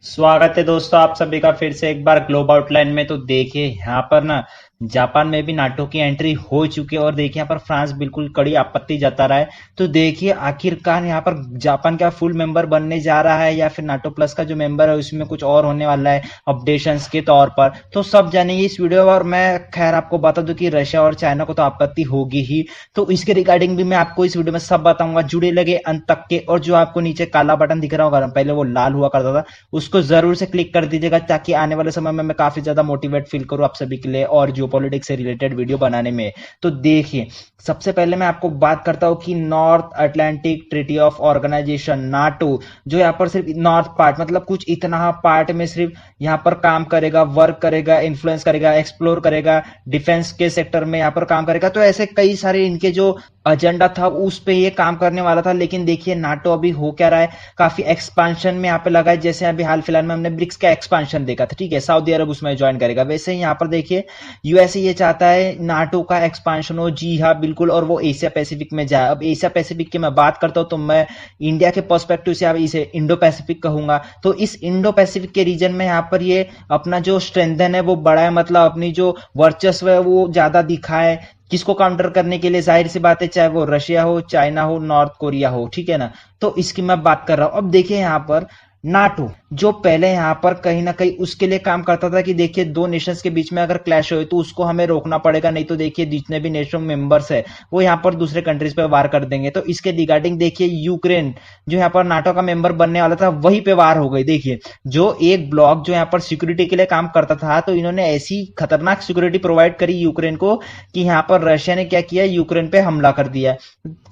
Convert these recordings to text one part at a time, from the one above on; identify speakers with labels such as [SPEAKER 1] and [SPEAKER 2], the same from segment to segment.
[SPEAKER 1] स्वागत है दोस्तों आप सभी का फिर से एक बार ग्लोब आउटलाइन में। तो देखिए यहाँ पर ना जापान में भी नाटो की एंट्री हो चुकी है और देखिए यहाँ पर फ्रांस बिल्कुल कड़ी आपत्ति जता रहा है। तो देखिए आखिरकार यहाँ पर जापान का फुल मेंबर बनने जा रहा है या फिर नाटो प्लस का जो मेंबर है उसमें कुछ और होने वाला है अपडेशंस के तौर पर। तो सब जानेंगे इस वीडियो में और मैं खैर आपको बता दूं कि रशिया और चाइना को तो आपत्ति होगी ही, तो इसके रिगार्डिंग भी मैं आपको इस वीडियो में सब बताऊंगा। जुड़े लगे अंत तक के। और जो आपको नीचे काला बटन दिख रहा होगा, पहले वो लाल हुआ करता था, उसको जरूर से क्लिक कर दीजिएगा ताकि आने वाले समय में मैं काफी ज्यादा मोटिवेट फील करूं आप सभी के लिए और जियो पॉलिटिक्स से रिलेटेड वीडियो बनाने में। तो देखिए सबसे पहले मैं आपको बात करता हूं कि North Atlantic treaty of organization NATO जो यहाँ पर सिर्फ नॉर्थ पार्ट मतलब कुछ इतना पार्ट में सिर्फ यहाँ पर काम करेगा, वर्क करेगा, इन्फ्लुएंस करेगा, एक्सप्लोर करेगा, डिफेंस के सेक्टर में यहाँ पर काम करेगा। तो ऐसे कई सारे इनके जो एजेंडा था उस पे ये काम करने वाला था। लेकिन देखिए नाटो अभी हो क्या रहा है, काफी एक्सपांशन में यहाँ पे लगा है। जैसे अभी हाल फिलहाल में हमने ब्रिक्स का एक्सपांशन देखा था, ठीक है, सऊदी अरब उसमें ज्वाइन करेगा। वैसे ही यहाँ पर देखिए यूएसए ये चाहता है नाटो का एक्सपांशन हो, जी हाँ बिल्कुल, और वो एशिया पैसिफिक में जाए। अब एशिया पैसिफिक की मैं बात करता हूं तो मैं इंडिया के पर्सपेक्टिव से अब इसे इंडो पैसिफिक कहूंगा। तो इस इंडो पैसिफिक के रीजन में यहाँ पर ये अपना जो स्ट्रेंथन है वो बढ़ाए, मतलब अपनी जो वर्चस्व है वो ज्यादा दिखाए। किसको काउंटर करने के लिए? जाहिर सी बात है, चाहे वो रशिया हो, चाइना हो, नॉर्थ कोरिया हो, ठीक है ना। तो इसकी मैं बात कर रहा हूं। अब देखिए यहाँ पर नाटो जो पहले यहां पर कहीं ना कहीं उसके लिए काम करता था कि देखिए दो नेशंस के बीच में अगर क्लैश हो तो उसको हमें रोकना पड़ेगा, नहीं तो देखिए जितने भी नेशनल मेंबर्स है वो यहां पर दूसरे कंट्रीज पे वार कर देंगे। तो इसके रिगार्डिंग देखिए यूक्रेन जो यहां पर नाटो का मेंबर बनने वाला था वहीं पे वार हो गई। देखिए जो एक ब्लॉक जो यहां पर सिक्योरिटी के लिए काम करता था, तो इन्होंने ऐसी खतरनाक सिक्योरिटी प्रोवाइड करी यूक्रेन को कि यहां पर रशिया ने क्या किया, यूक्रेन पे हमला कर दिया।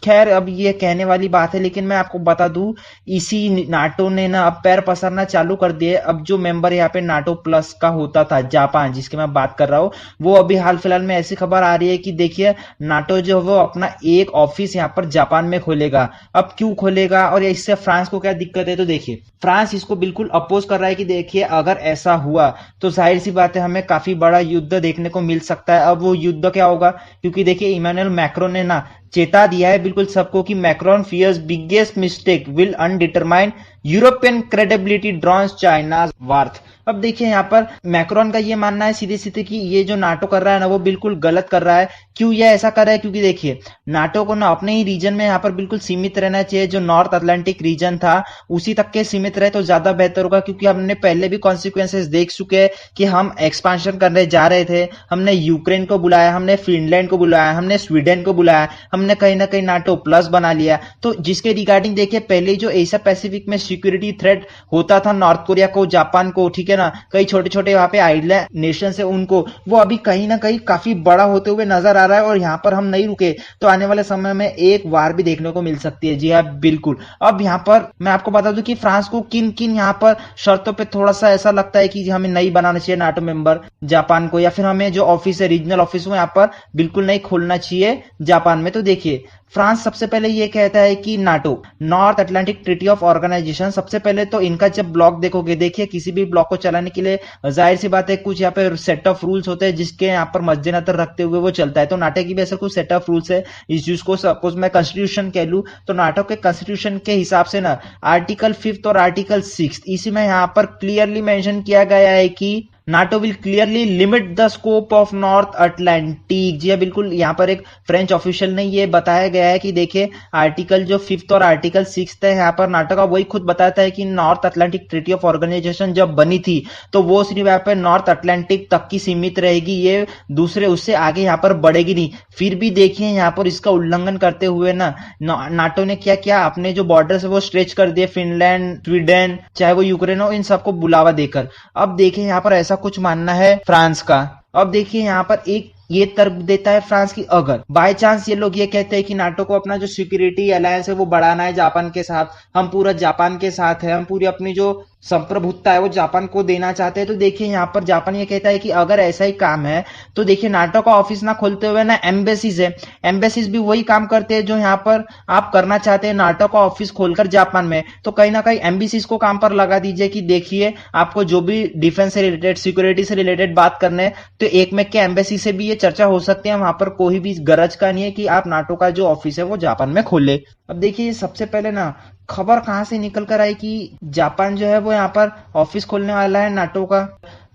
[SPEAKER 1] खैर अब ये कहने वाली बात है, लेकिन मैं आपको बता दूं इसी नाटो ने ना अब पैर पसारना चालू कर दिए। अब जो मेंबर यहाँ पे नाटो प्लस का होता था जापान, जिसकी मैं बात कर रहा हूं, वो अभी हाल फिलहाल में ऐसी खबर आ रही है कि देखिए नाटो जो वो अपना एक ऑफिस यहाँ पर जापान में खोलेगा। अब क्यों खोलेगा और इससे फ्रांस को क्या दिक्कत है? तो देखिए फ्रांस इसको बिल्कुल अपोज कर रहा है कि देखिए अगर ऐसा हुआ तो जाहिर सी बात है हमें काफी बड़ा युद्ध देखने को मिल सकता है। अब वो युद्ध क्या होगा, क्योंकि देखिए इमानुएल मैक्रोन ने ना चेता दिया है बिल्कुल सबको कि Macron fears biggest mistake will undermine European credibility draws China wrath. अब देखिए यहाँ पर मैक्रोन का ये मानना है सीधे सीधे कि ये जो नाटो कर रहा है ना वो बिल्कुल गलत कर रहा है। क्यों ये ऐसा कर रहा है? क्योंकि देखिए नाटो को ना अपने ही रीजन में यहाँ पर बिल्कुल सीमित रहना चाहिए। जो नॉर्थ अटलांटिक रीजन था उसी तक के सीमित रहे तो ज्यादा बेहतर होगा, क्योंकि हमने पहले भी कॉन्सिक्वेंसेस देख चुके हैं कि हम एक्सपांशन करने जा रहे थे। हमने यूक्रेन को बुलाया, हमने फिनलैंड को बुलाया, हमने स्वीडन को बुलाया, हमने कहीं ना कहीं नाटो प्लस बना लिया। तो जिसके रिगार्डिंग देखिए पहले जो एशिया पैसिफिक में सिक्योरिटी थ्रेट होता था नॉर्थ कोरिया को, जापान को, ठीक है ना, कई छोटे छोटे वहां पे आइलैंड नेशन है उनको, वो अभी कहीं ना कहीं काफी बड़ा होते हुए नजर आ रहा है। और यहाँ पर हम नहीं रुके तो आने वाले समय में एक वार भी देखने को मिल सकती है। जी हाँ बिल्कुल। अब यहाँ पर मैं आपको बता दूं कि फ्रांस को किन किन यहाँ पर शर्तों पे थोड़ा सा ऐसा लगता है कि हमें नहीं बनाना चाहिए नाटो मेंबर जापान को, या फिर हमें जो ऑफिस है रीजनल ऑफिस वो यहाँ पर बिल्कुल नहीं खोलना चाहिए जापान में। तो देखिए फ्रांस सबसे पहले ये कहता है कि NATO North Atlantic treaty of organization, सबसे पहले तो इनका जब ब्लॉक देखोगे, देखिए किसी भी ब्लॉक को चलाने के लिए जाहिर सी बात है कुछ यहाँ पे सेट ऑफ रूल्स होते हैं जिसके यहाँ पर मद्देनजर रखते हुए वो चलता है। तो नाटो की भी ऐसा कुछ सेट ऑफ रूल्स है। इस चीज को सपोज मैं कॉन्स्टिट्यूशन कह लू तो नाटो के कॉन्स्टिट्यूशन के हिसाब से ना आर्टिकल 5 और आर्टिकल 6 इसी में यहाँ पर क्लियरली मेंशन किया गया है कि NATO will clearly limit the scope of North Atlantic. जी बिल्कुल, यहाँ पर एक फ्रेंच ऑफिशियल ने ये बताया गया है कि देखिए आर्टिकल जो 5 और आर्टिकल 6 है यहाँ पर नाटो का वही खुद बताता है कि North Atlantic treaty of organization जब बनी थी तो वो सिर्फ यहाँ पर नॉर्थ अटलांटिक तक की सीमित रहेगी, ये दूसरे उससे आगे यहाँ पर बढ़ेगी नहीं। फिर भी देखिए यहाँ पर इसका उल्लंघन करते हुए ना नाटो ने क्या किया, अपने जो बॉर्डर है वो स्ट्रेच कर दिए, फिनलैंड, स्वीडन, चाहे वो यूक्रेन हो, इन सबको बुलावा देकर। अब देखिए यहाँ पर ऐसा कुछ मानना है फ्रांस का। अब देखिए यहाँ पर एक ये तर्क देता है फ्रांस की, अगर बाय चांस ये लोग ये कहते हैं कि नाटो को अपना जो सिक्योरिटी अलायंस है वो बढ़ाना है जापान के साथ, हम पूरा जापान के साथ है, हम पूरी अपनी जो संप्रभुता है वो जापान को देना चाहते हैं। तो देखिए यहाँ पर जापान ये कहता है कि अगर ऐसा ही काम है तो देखिए नाटो का ऑफिस ना खोलते हुए ना एम्बेसीज है, एम्बेसीज भी वही काम करते हैं जो यहाँ पर आप करना चाहते हैं नाटो का ऑफिस खोलकर जापान में। तो कहीं ना कहीं एम्बेसीज को काम पर लगा दीजिए कि देखिए आपको जो भी डिफेंस से रिलेटेड, सिक्योरिटी से रिलेटेड बात करने तो एक में के एम्बेसी से भी ये चर्चा हो सकती है, वहां पर कोई भी गरज का नहीं है कि आप नाटो का जो ऑफिस है वो जापान में खोले। अब देखिए सबसे पहले ना खबर कहां से निकल कर आई कि जापान जो है वो यहाँ पर ऑफिस खोलने वाला है नाटो का।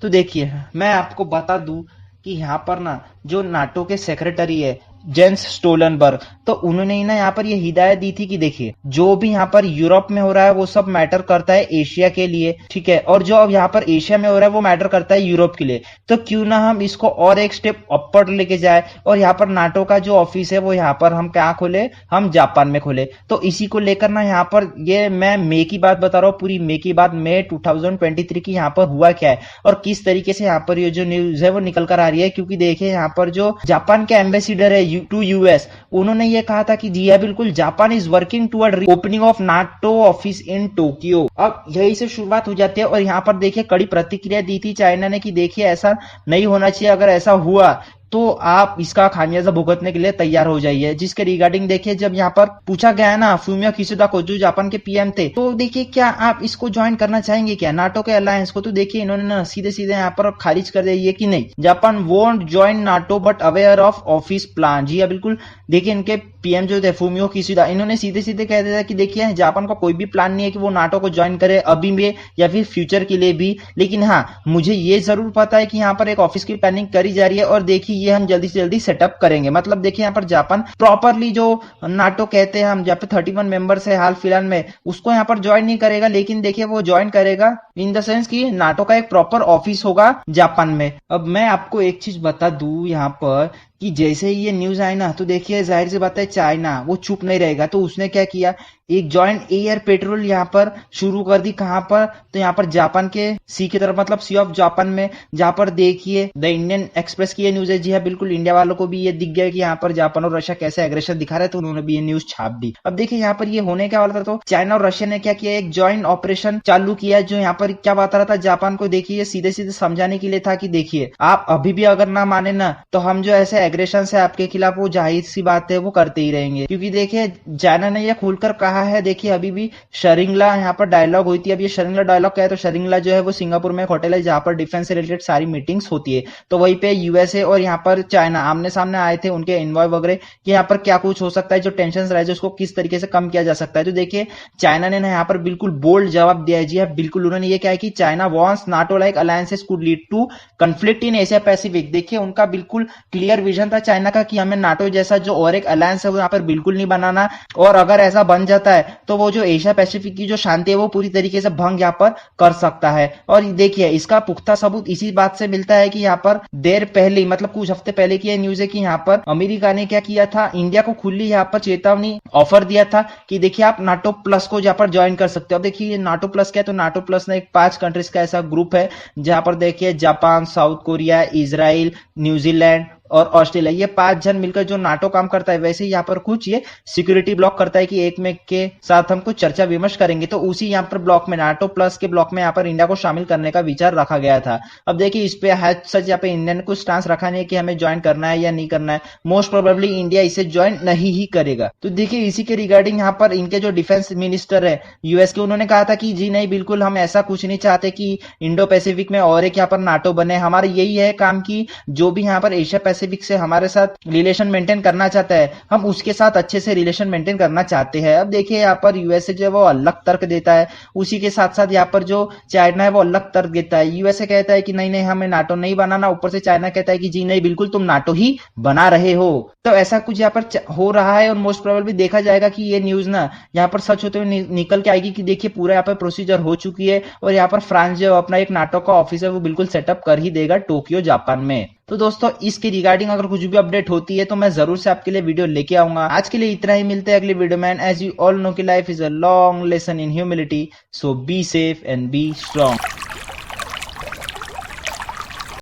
[SPEAKER 1] तो देखिए मैं आपको बता दूं कि यहाँ पर ना जो नाटो के सेक्रेटरी है जेंस स्टोलनबर्ग, तो उन्होंने ही ना यहाँ पर ये हिदायत दी थी कि देखिए जो भी यहाँ पर यूरोप में हो रहा है वो सब मैटर करता है एशिया के लिए, ठीक है, और जो अब यहाँ पर एशिया में हो रहा है वो मैटर करता है यूरोप के लिए। तो क्यों ना हम इसको और एक स्टेप अपर लेके जाए और यहाँ पर नाटो का जो ऑफिस है वो यहाँ पर हम क्या खोले, हम जापान में खोले। तो इसी को लेकर ना यहाँ पर ये मैं मई की बात बता रहा हूँ, पूरी मई की बात, मई 2023 की यहाँ पर हुआ क्या है और किस तरीके से यहाँ पर ये जो न्यूज है वो निकल कर आ रही है। क्योंकि देखिए यहाँ पर जो जापान के एम्बेसिडर है टू यूएस, उन्होंने ये कहा था कि जी हाँ बिल्कुल Japan is working toward opening of NATO office in Tokyo. अब यही से शुरुआत हो जाती है और यहाँ पर देखिए कड़ी प्रतिक्रिया दी थी चाइना ने कि देखिए ऐसा नहीं होना चाहिए, अगर ऐसा हुआ तो आप इसका खामियाजा भुगतने के लिए तैयार हो जाइए। जिसके रिगार्डिंग देखिए जब यहाँ पर पूछा गया है ना फूमियो किशिदा को जो जापान के पीएम थे, तो देखिए क्या आप इसको ज्वाइन करना चाहेंगे क्या नाटो के अलायंस को, तो देखिए इन्होंने ना सीधे सीधे यहाँ पर खारिज कर दिया ये कि नहीं, Japan won't join NATO but aware of office plan. जी हाँ बिल्कुल, देखिए इनके पीएम जो थे फूमियो किशिदा, इन्होंने सीधे सीधे कह दिया कि देखिए जापान का कोई भी प्लान नहीं है कि वो नाटो को ज्वाइन करे अभी में या फिर फ्यूचर के लिए भी, लेकिन हाँ मुझे ये जरूर पता है कि यहाँ पर एक ऑफिस की प्लानिंग करी जा रही है और देखिए ये हम जल्दी से जल्दी सेटअप करेंगे। मतलब देखिए यहाँ पर जापान प्रॉपरली जो नाटो कहते हैं हम जहाँ पे 31 मेंबर्स है हाल फिलहाल में, उसको यहाँ पर ज्वाइन नहीं करेगा, लेकिन देखिए वो ज्वाइन करेगा इन द सेंस कि नाटो का एक प्रॉपर ऑफिस होगा जापान में। अब मैं आपको एक चीज बता दूं यहाँ पर कि जैसे ही ये न्यूज आई ना, तो देखिए जाहिर सी बात है चाइना वो चुप नहीं रहेगा, तो उसने क्या किया, एक जॉइंट एयर पेट्रोल यहाँ पर शुरू कर दी। कहां पर, तो यहाँ पर जापान के सी की तरफ, मतलब सी ऑफ जापान में, जहां पर देखिए द इंडियन एक्सप्रेस की ये न्यूज है। जी हाँ बिल्कुल, इंडिया वालों को भी ये दिख गया कि यहाँ पर जापान और रशिया कैसे एग्रेशन दिखा रहे, तो उन्होंने भी ये न्यूज छाप दी। अब देखिए यहाँ पर ये होने क्या वाला था, तो चाइना और रशिया ने क्या किया, एक ज्वाइंट ऑपरेशन चालू किया जो यहाँ पर क्या बता रहा था जापान को, देखिए सीधे सीधे समझाने के लिए था कि देखिए आप अभी भी अगर ना माने ना, तो हम जो ऐसे एग्रेशन है आपके खिलाफ वो जाहिर सी बात है वो करते ही रहेंगे। क्योंकि देखिए चाइना ने ये खुलकर कहा है, देखिए अभी भी शरिंगला यहाँ पर डायलॉग होती है। अब ये शरिंगला डायलॉग क्या है, तो शरिंगला जो है वो सिंगापुर में एक होटल है जहां पर डिफेंस से रिलेटेड सारी मीटिंग्स होती है। तो वहीं पे यूएसए और यहाँ पर चाइना आमने सामने आए थे, उनके एनवॉय वगैरह कि यहाँ पर क्या कुछ हो सकता है, जो टेंशन रहे उसको किस तरीके से कम किया जा सकता है। तो देखिए चाइना ने ना यहाँ पर बिल्कुल बोल्ड जवाब दिया है। जी हाँ बिल्कुल, उन्होंने ये क्या है कि China wants NATO like alliances could lead to conflict in Asia Pacific. देखिए उनका बिल्कुल क्लियर विजन था चाइना का कि हमें नाटो जैसा जो और एक अलायंस है वो यहाँ पर बिल्कुल नहीं बनाना, और अगर ऐसा बन जाता है तो वो जो एशिया पैसिफिक की जो शांति है वो पूरी तरीके से भंग यहाँ पर कर सकता है। और देखिए इसका पुख्ता सबूत इसी बात से मिलता है कि यहाँ पर देर पहले, मतलब कुछ हफ्ते पहले की न्यूज है कि यहाँ पर अमेरिका ने क्या किया था, इंडिया को खुली यहाँ पर चेतावनी ऑफर दिया था कि देखिए आप नाटो प्लस को यहाँ पर ज्वाइन कर सकते हो। अब देखिए नाटो प्लस क्या है, तो नाटो प्लस ना एक 5 कंट्रीज का ऐसा ग्रुप है जहां पर देखिए Japan, south Korea, Israel, New Zealand और ऑस्ट्रेलिया, ये 5 जन मिलकर जो नाटो काम करता है, वैसे यहाँ पर कुछ ये सिक्योरिटी ब्लॉक करता है कि एक में के साथ हम कुछ चर्चा विमर्श करेंगे। तो उसी यहाँ पर ब्लॉक में, नाटो प्लस के ब्लॉक में यहाँ पर इंडिया को शामिल करने का विचार रखा गया था। अब देखिए इस पे है सच यहाँ पे इंडिया ने कुछ स्टांस रखा नहीं है कि हमें ज्वाइन करना है या नहीं करना है। मोस्ट प्रोबेबली इंडिया इसे ज्वाइन नहीं ही करेगा। तो देखिए इसी के रिगार्डिंग यहाँ पर इनके जो डिफेंस मिनिस्टर है यूएस के, उन्होंने कहा था कि जी नहीं बिल्कुल हम ऐसा कुछ नहीं चाहते कि इंडो पैसिफिक में और एक यहाँ पर नाटो बने। हमारा यही है काम की जो भी यहाँ पर एशिया पैसिफिक से हमारे साथ रिलेशन मेंटेन करना चाहता है, हम उसके साथ अच्छे से रिलेशन मेंटेन करना चाहते हैं। अब देखिए यहाँ पर यूएसए जो है वो अलग तर्क देता है, उसी के साथ साथ यहाँ पर जो चाइना है वो अलग तर्क देता है। यूएसए कहता है कि नहीं नहीं हमें नाटो नहीं बनाना, ऊपर से चाइना कहता है कि जी नहीं बिल्कुल तुम नाटो ही बना रहे हो। तो ऐसा कुछ यहाँ पर हो रहा है और मोस्ट प्रोबेबली देखा जाएगा कि ये न्यूज ना यहाँ पर सच होते हुए निकल के आएगी कि देखिए पूरा यहाँ पर प्रोसीजर हो चुकी है और यहाँ पर फ्रांस जो अपना एक नाटो का ऑफिस है वो बिल्कुल सेटअप कर ही देगा टोक्यो जापान में। तो दोस्तों इसके रिगार्डिंग अगर कुछ भी अपडेट होती है तो मैं जरूर से आपके लिए वीडियो लेके आऊंगा। आज के लिए इतना ही, मिलते हैं अगले वीडियो में। एज यू ऑल नो कि life is a long lesson in humility, so be safe and be strong.